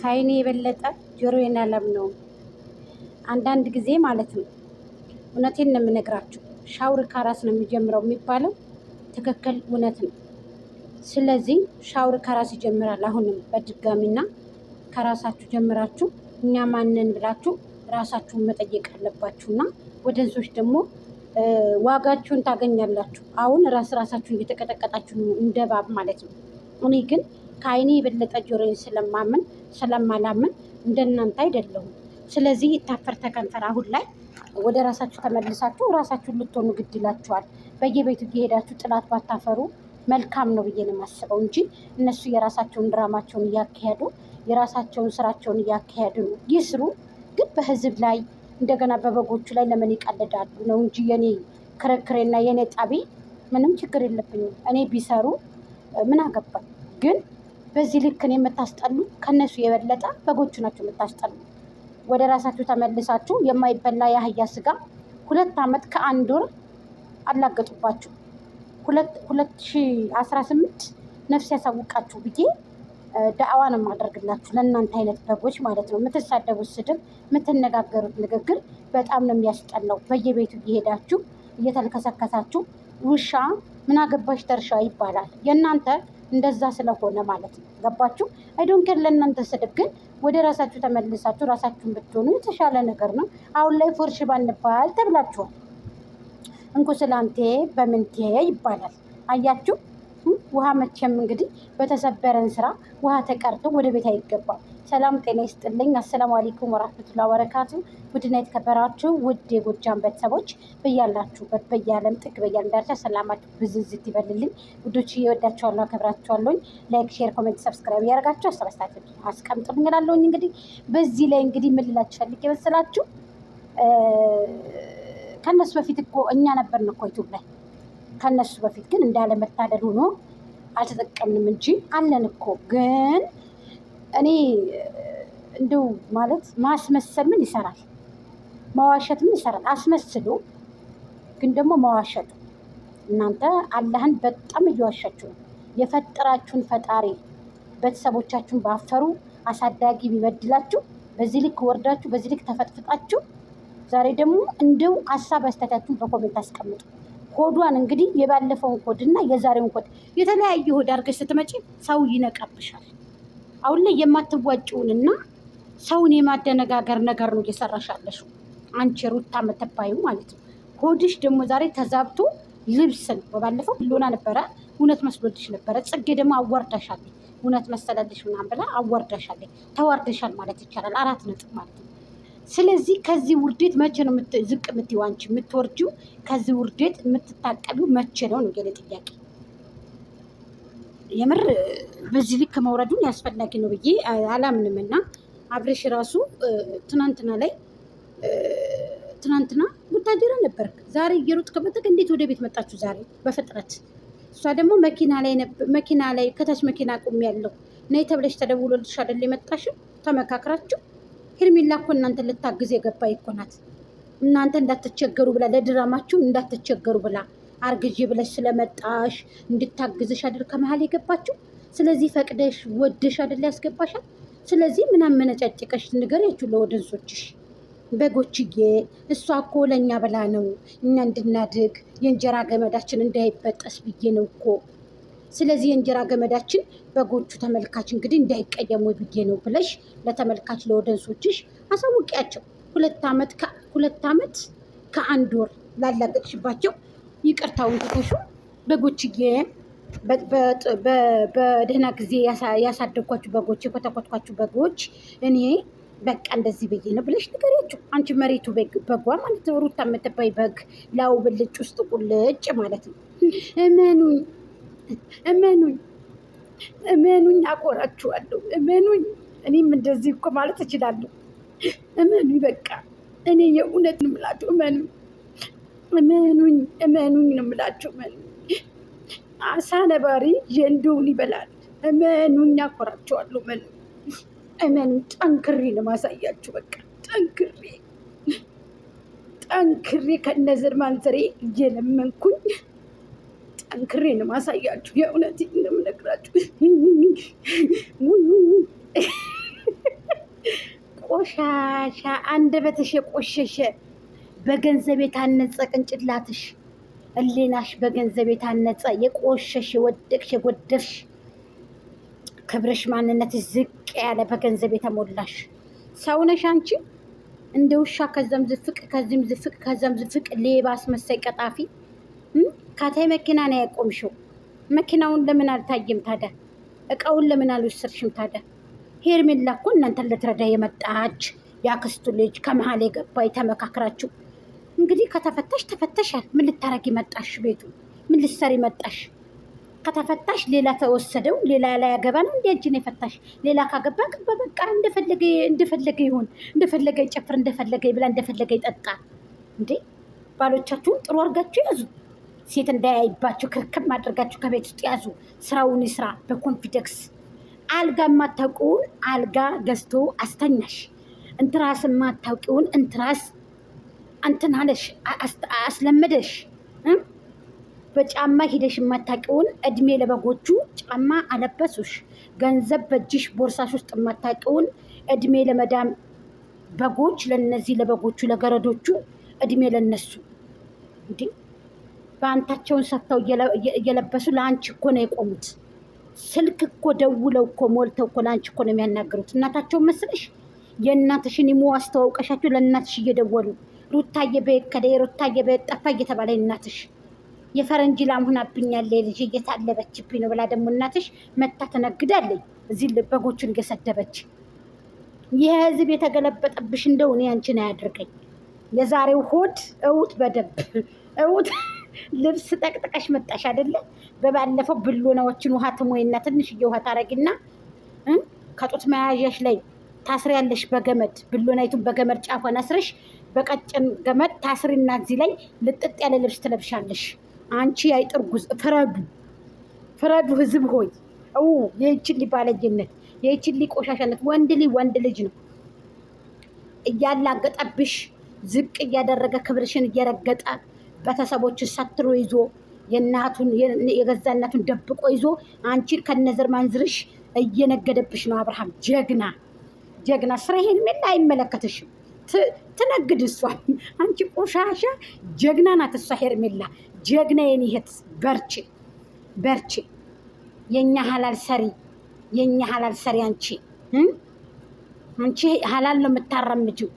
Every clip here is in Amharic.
ከዓይኔ የበለጠ ጆሮዬን አላምነውም። አንዳንድ ጊዜ ማለት ነው። እውነቴን ነው የምነግራችሁ። ሻውር ከራስ ነው የሚጀምረው የሚባለው ትክክል እውነት ነው። ስለዚህ ሻውር ከራስ ይጀምራል። አሁንም በድጋሚና ከራሳችሁ ጀምራችሁ እኛ ማንን ብላችሁ ራሳችሁን መጠየቅ አለባችሁና ወደንሶች ደግሞ ዋጋችሁን ታገኛላችሁ። አሁን ራሳችሁን እየተቀጠቀጣችሁ ነው እንደ እባብ ማለት ነው። እኔ ግን ከዓይኔ የበለጠ ጆሮዬን ስለማላምን እንደናንተ አይደለሁም። ስለዚህ ይታፈር ተከንፈር። አሁን ላይ ወደ ራሳችሁ ተመልሳችሁ ራሳችሁን ልትሆኑ ግድ ይላችኋል። በየቤቱ እየሄዳችሁ ጥላት ባታፈሩ መልካም ነው ብዬ ነው የማስበው እንጂ እነሱ የራሳቸውን ድራማቸውን እያካሄዱ የራሳቸውን ስራቸውን እያካሄዱ ነው። ይስሩ፣ ግን በህዝብ ላይ እንደገና በበጎቹ ላይ ለምን ይቀልዳሉ ነው እንጂ የኔ ክርክሬና የኔ ጠቢ ምንም ችግር የለብኝም። እኔ ቢሰሩ ምን አገባኝ። ግን በዚህ ልክ እኔ የምታስጠሉ ከነሱ የበለጠ በጎቹ ናቸው የምታስጠሉ። ወደ ራሳችሁ ተመልሳችሁ የማይበላ የአህያ ስጋ 2 ዓመት ከ1 ወር አላገጡባችሁ። 2018 ነፍስ ያሳውቃችሁ ብዬ ዳዕዋ ነው የማደርግላችሁ ለእናንተ አይነት በጎች ማለት ነው። የምትሳደቡት ስድብ፣ የምትነጋገሩት ንግግር በጣም ነው የሚያስጠላው። በየቤቱ እየሄዳችሁ እየተልከሰከሳችሁ ውሻ ምን አገባሽ ተርሻ ይባላል። የእናንተ እንደዛ ስለሆነ ማለት ነው። ገባችሁ? አይዶንኬር ለእናንተ ስድብ። ግን ወደ ራሳችሁ ተመልሳችሁ ራሳችሁን ብትሆኑ የተሻለ ነገር ነው። አሁን ላይ ፎርሽ ባንባል ተብላችኋል። እንኩ ስላንቴ በምንቴ ይባላል። አያችሁ? ውሃ መቼም እንግዲህ በተሰበረን ስራ ውሃ ተቀርቶ ወደ ቤት አይገባም። ሰላም ጤና ይስጥልኝ። አሰላሙ አለይኩም ወራህመቱላሂ ወበረካቱ። ውድና የተከበራችሁ ውድ የጎጃም ቤተሰቦች በያላችሁበት በየዓለም ጥግ በያለም ዳርቻ ሰላማችሁ ብዝዝት ይበልልኝ። ውዶች እየወዳችኋለሁ፣ አከብራችኋለሁ። ላይክ፣ ሼር፣ ኮሜንት፣ ሰብስክራይብ ያደርጋችሁ አስተያየታችሁን አስቀምጡልኝ እላለሁኝ። እንግዲህ በዚህ ላይ እንግዲህ ምን ልላችሁ ፈልጌ መሰላችሁ? ከነሱ በፊት እኮ እኛ ነበርን እኮ ዩቲዩብ ላይ። ከነሱ በፊት ግን እንዳለመታደል ሆኖ አልተጠቀምንም እንጂ አለን እኮ። ግን እኔ እንደው ማለት ማስመሰል ምን ይሰራል? መዋሸት ምን ይሰራል? አስመስሉ ግን ደግሞ መዋሸቱ። እናንተ አላህን በጣም እየዋሻችሁ ነው። የፈጠራችሁን ፈጣሪ ቤተሰቦቻችሁን ባፈሩ አሳዳጊ ቢበድላችሁ በዚህ ልክ ወርዳችሁ በዚህ ልክ ተፈጥፍጣችሁ ዛሬ ደግሞ እንደው ሀሳብ አስተያየታችሁን በኮሜንት አስቀምጡ። ሆዷን እንግዲህ የባለፈውን ኮድ እና የዛሬውን ኮድ የተለያየ ሆድ አድርገሽ ስትመጪ ሰው ይነቃብሻል። አሁን ላይ የማትዋጭውንና ሰውን የማደነጋገር ነገር ነው እየሰራሻለሽ አንቺ ሩታ የምትባዩ ማለት ነው። ሆድሽ ደግሞ ዛሬ ተዛብቶ ልብስ ነው። በባለፈው ብሎና ነበረ፣ እውነት መስሎልሽ ነበረ። ጽጌ ደግሞ አዋርዳሻለች። እውነት መሰለልሽ ምናምን ብላ አዋርዳሻለች። ተዋርደሻል ማለት ይቻላል። 4 ነጥብ ማለት ነው። ስለዚህ ከዚህ ውርዴት መቼ ነው ዝቅ የምትይው? አንቺ የምትወርጂው ከዚህ ውርዴት የምትታቀቢው መቼ ነው ነው የኔ ጥያቄ። የምር በዚህ ልክ መውረዱን ያስፈላጊ ነው ብዬ አላምንም። እና አብሬሽ ራሱ ትናንትና ቡታጀራ ነበር። ዛሬ እየሮጥ ከመጠቅ እንዴት ወደ ቤት መጣችሁ ዛሬ በፍጥነት? እሷ ደግሞ መኪና ላይ ከታች መኪና ቁም ያለው ነይ ተብለሽ ተደውሎልሽ አይደል የመጣሽው? ተመካክራችሁ ሄርሜላ እኮ እናንተ ልታግዝ የገባ እኮ ናት። እናንተ እንዳትቸገሩ ብላ ለድራማችሁ እንዳትቸገሩ ብላ አርግዤ ብለሽ ስለመጣሽ እንድታግዝሽ አይደል ከመሀል የገባችሁ። ስለዚህ ፈቅደሽ ወደሽ አይደል ያስገባሻል። ስለዚህ ምናምን መነጫጭቀሽ ንገሪያችሁ ለወደንሶችሽ በጎችዬ። እሷ እኮ ለእኛ ብላ ነው እኛ እንድናድግ የእንጀራ ገመዳችን እንዳይበጠስ ብዬ ነው እኮ። ስለዚህ የእንጀራ ገመዳችን በጎቹ ተመልካች እንግዲህ እንዳይቀየሙ ብዬ ነው ብለሽ ለተመልካች ለወደንሶችሽ አሳውቂያቸው። 2 ዓመት ከ1 ወር ላላገጥሽባቸው ይቅርታውን ትተሹ በጎችዬ። በደህና ጊዜ ያሳደግኳችሁ በጎች፣ የኮተኮትኳችሁ በጎች እኔ በቃ እንደዚህ ብዬ ነው ብለሽ ንገሪያቸው። አንቺ መሬቱ በጓ ማለት ነው። ሩታ የምትባይ በግ ላው ብልጭ ውስጥ ቁልጭ ማለት ነው። እመኑኝ አኮራችኋለሁ። እመኑኝ እኔም እንደዚህ እኮ ማለት እችላለሁ። እመኑኝ በቃ እኔ የእውነት ነው የምላችሁ። እመኑኝ ነው የምላችሁ። አሳ ነባሪ የእንደውን ይበላል። እመኑኝ አኮራችኋለሁ። እመኑኝ ጠንክሬ ነው ማሳያችሁ። በቃ ጠንክሬ ከነዘር ማንዘሬ እየለመንኩኝ ጠንክሬ ነው ማሳያችሁ። የእውነት ነው የምነግራችሁ። ቆሻሻ አንደበትሽ የቆሸሸ በገንዘብ የታነጸ ቅንጭላትሽ ህሊናሽ በገንዘብ የታነጸ የቆሸሽ የወደቅሽ የጎደፍሽ ክብርሽ ማንነትሽ ዝቅ ያለ በገንዘብ የተሞላሽ ሰውነሽ አንቺ እንደ ውሻ ከዛም ዝፍቅ ከዚህም ዝፍቅ ከዛም ዝፍቅ ሌባ አስመሳይ ቀጣፊ ካታይ መኪና ነው ያቆምሽው። መኪናውን ለምን አልታየም ታዲያ? እቃውን ለምን አልወሰድሽም ታዲያ? ሄርሜላ እኮ እናንተን ልትረዳ የመጣች ያክስቱ ልጅ ከመሀል የገባ ተመካክራችሁ እንግዲህ ከተፈታሽ ተፈተሻል። ምን ልታረጊ መጣሽ? ቤቱ ምን ልትሰሪ መጣሽ? ከተፈታሽ ሌላ ተወሰደው ሌላ ላይ ያገባ ነው እንዴ? እጅን የፈታሽ ሌላ ካገባ ገባ በቃ እንደፈለገ ይሁን፣ እንደፈለገ ይጨፍር፣ እንደፈለገ ይብላ፣ እንደፈለገ ይጠጣ። እንዴ ባሎቻችሁን ጥሩ አድርጋችሁ ያዙ። ሴት እንዳያይባችሁ ክርክም አድርጋችሁ ከቤት ውስጥ ያዙ። ስራውን ይስራ በኮንፊደንስ። አልጋ የማታውቂውን አልጋ ገዝቶ አስተኛሽ። እንትራስ የማታውቂውን እንትራስ እንትናለሽ አስለመደሽ። በጫማ ሂደሽ የማታውቂውን እድሜ ለበጎቹ ጫማ አለበሱሽ። ገንዘብ በእጅሽ ቦርሳሽ ውስጥ የማታውቂውን እድሜ ለመዳም በጎች፣ ለነዚህ ለበጎቹ ለገረዶቹ እድሜ ለነሱ። እንዲህ በአንታቸውን ሰጥተው እየለበሱ ለአንቺ እኮ ነው የቆሙት። ስልክ እኮ ደውለው እኮ ሞልተው እኮ ለአንቺ እኮ ነው የሚያናገሩት። እናታቸውን መስለሽ የእናትሽን ኢሞ አስተዋውቀሻቸው ለእናትሽ እየደወሉ ሩታዬ በየት ከደይ ሩታዬ በየት ጠፋ እየተባለ እናትሽ የፈረንጅ ላም ሆናብኛለች ልጅ እየታለበችብኝ ነው ብላ ደግሞ እናትሽ መታ ተነግዳለች። እዚህ በጎቹን እየሰደበች ይህ ህዝብ የተገለበጠብሽ እንደው እኔ አንቺን አያድርገኝ። የዛሬው ሆድ እውት በደብ እውት ልብስ ጠቅጥቀሽ መጣሽ አይደለ? በባለፈው ብሎናዎችን ውሃ ትሞይና ትንሽዬ ውሃ ታረጊና ከጡት መያዣሽ ላይ ታስሪያለሽ በገመድ ብሎናይቱን በገመድ ጫፏን አስረሽ በቀጭን ገመድ ታስሪና እዚህ ላይ ልጥጥ ያለ ልብስ ትለብሻለሽ። አንቺ አይጥርጉዝ ፍረዱ ህዝብ ሆይ። የይችሊ ባለጅነት የይችሊ ቆሻሻነት ወንድ ልጅ ነው እያላገጠብሽ ዝቅ እያደረገ ክብርሽን እየረገጠ ቤተሰቦች ሰትሮ ይዞ የእናቱን የገዛ እናቱን ደብቆ ይዞ አንቺን ከነዘር ማንዝርሽ እየነገደብሽ ነው። አብርሃም ጀግና ስራ ሄርሜላ አይመለከትሽም። ትነግድ እሷ። አንቺ ቆሻሻ ጀግና ናት እሷ ሄርሜላ ጀግና። የኔ እህት በርቺ። የኛ ሀላል ሰሪ አንቺ ሀላል ነው የምታራምጂው።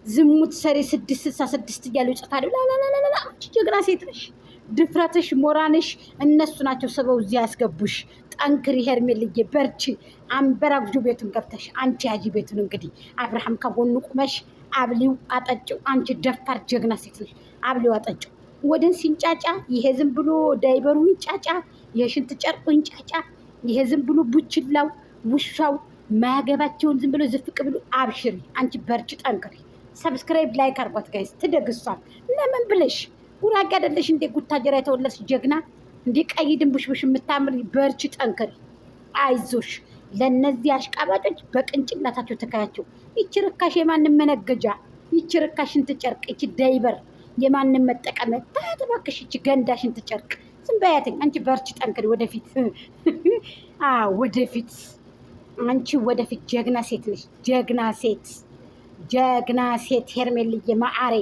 ዝሙት ሰሪ 666 እያሉ ይጽፋሉ። ላላላላ አንቺ ጀግና ሴት ነሽ። ድፍረትሽ ሞራንሽ እነሱ ናቸው ሰበው እዚህ ያስገቡሽ። ጠንክሪ ሄርሜልዬ በርቺ። አንበራግጁ ቤቱን ገብተሽ አንቺ ያጂ ቤቱን እንግዲህ አብርሃም ከጎኑ ቁመሽ አብሊው አጠጭው። አንቺ ደፋር ጀግና ሴት ነሽ። አብሊው አጠጭው። ወደን ሲንጫጫ ይሄ ዝም ብሎ ዳይበሩ ይንጫጫ፣ የሽንት ጨርቁ ይንጫጫ፣ ይሄ ዝም ብሎ ቡችላው ውሻው ማያገባቸውን ዝም ብሎ ዝፍቅ ብሎ አብሽሪ። አንቺ በርቺ ጠንክሪ። ሰብስክራይብ ላይክ አርጓት ጋይስ። ትደግሷል። ለምን ብለሽ ጉራጌ አይደለሽ እንዴ? ጉታጀራ የተወለድሽ ጀግና እንዴ? ቀይ ድንቡሽቡሽ የምታምር በርቺ ጠንክሪ። አይዞሽ። ለነዚህ አሽቃባጮች በቅንጭላታቸው ተካያቸው። ይቺ ርካሽ የማንም መነገጃ፣ ይቺ ርካሽን ትጨርቅ፣ ይቺ ዳይበር የማንም መጠቀሚያ ታተባክሽ። ይቺ ገንዳሽን ትጨርቅ። ዝም በያትኝ። አንቺ በርቺ ጠንክሪ። ወደፊት ወደፊት። አንቺ ወደፊት ጀግና ሴት ነሽ። ጀግና ሴት ሄርሜልዬ ማአሬ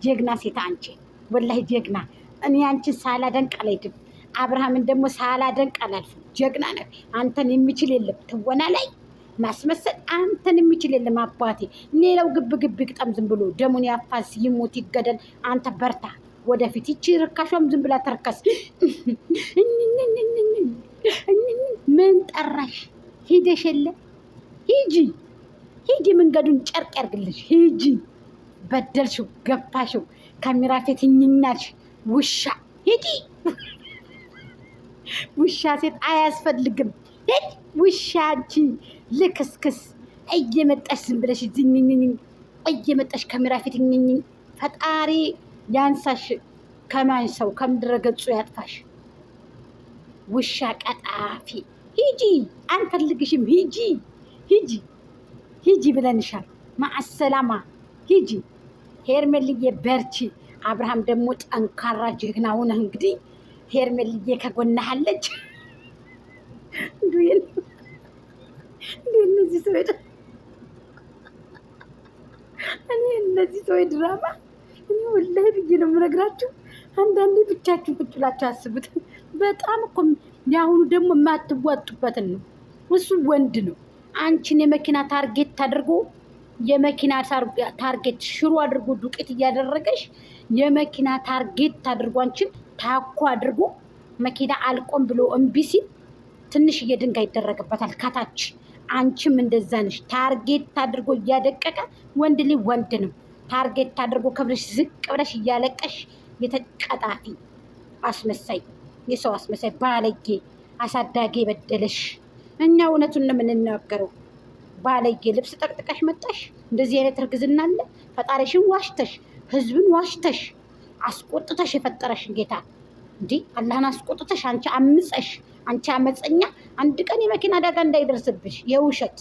ጀግና ሴት አንቺ ወላሂ ጀግና። እኔ አንቺን ሳላደንቅ አልሄድም። አብርሃምን ደግሞ ሳላደንቅ አላልፍም። ጀግና ነህ። አንተን የሚችል የለም። ትወና ላይ ማስመሰል አንተን የሚችል የለም አባቴ። ሌላው ግብ ይግጠም ዝም ብሎ ደሙን ያፋስ ይሞት ይገደል። አንተ በርታ ወደፊት። ይቺ ርካሿም ዝም ብላ ተርከስ። ምን ጠራሽ? ሂደሽ የለ ሂጂ መንገዱን ጨርቅ ያርግልሽ። ሂጂ። በደልሽው ገፋሽው ካሜራ ፊት እኝናልሽ ውሻ። ሂጂ። ውሻ ሴት አያስፈልግም። ሂድ ውሻ። አንቺ ልክስክስ እየመጣሽ ዝም ብለሽ ዝኝኝኝ እየመጣሽ ካሜራ ፊት እኝኝ። ፈጣሪ ያንሳሽ። ከማን ሰው ከምድረ ገጹ ያጥፋሽ። ውሻ ቀጣፊ። ሂጂ። አንፈልግሽም። ሂጂ ብለንሻል። ማዕሰላማ ሂጂ። ሄርሜልዬ በርቺ። አብርሃም ደግሞ ጠንካራ ጀግና ሆነህ እንግዲህ ሄርሜልዬ ከጎናሃለች። እነዚህ ሰዎች እነዚህ ሰው ድራማ እኔ ወላሂ ብዬ ነው የምነግራችሁ። አንዳንዴ ብቻችሁን ቁጭ ብላችሁ አስቡት። በጣም እኮ የአሁኑ ደግሞ የማትዋጡበትን ነው። እሱ ወንድ ነው። አንቺን የመኪና ታርጌት አድርጎ የመኪና ታርጌት ሽሮ አድርጎ ዱቄት እያደረገሽ የመኪና ታርጌት አድርጎ አንቺን ታኮ አድርጎ መኪና አልቆም ብሎ እምቢ ሲል ትንሽዬ ድንጋይ ይደረግበታል ከታች። አንቺም እንደዛ ነሽ። ታርጌት አድርጎ እያደቀቀ ወንድ ልጅ ወንድ ነው። ታርጌት አድርጎ ከብረሽ ዝቅ ብለሽ እያለቀሽ የተቀጣፊ አስመሳይ፣ የሰው አስመሳይ፣ ባለጌ፣ አሳዳጊ የበደለሽ። እኛ እውነቱን ነው የምንናገረው። ባለጌ ልብስ ጠቅጥቀሽ መጣሽ። እንደዚህ አይነት እርግዝና አለ። ፈጣሪሽን ዋሽተሽ ህዝብን ዋሽተሽ አስቆጥተሽ የፈጠረሽን ጌታ እንዲህ አላህን አስቆጥተሽ አንቺ አምፀሽ፣ አንቺ አመፀኛ፣ አንድ ቀን የመኪና አደጋ እንዳይደርስብሽ የውሸት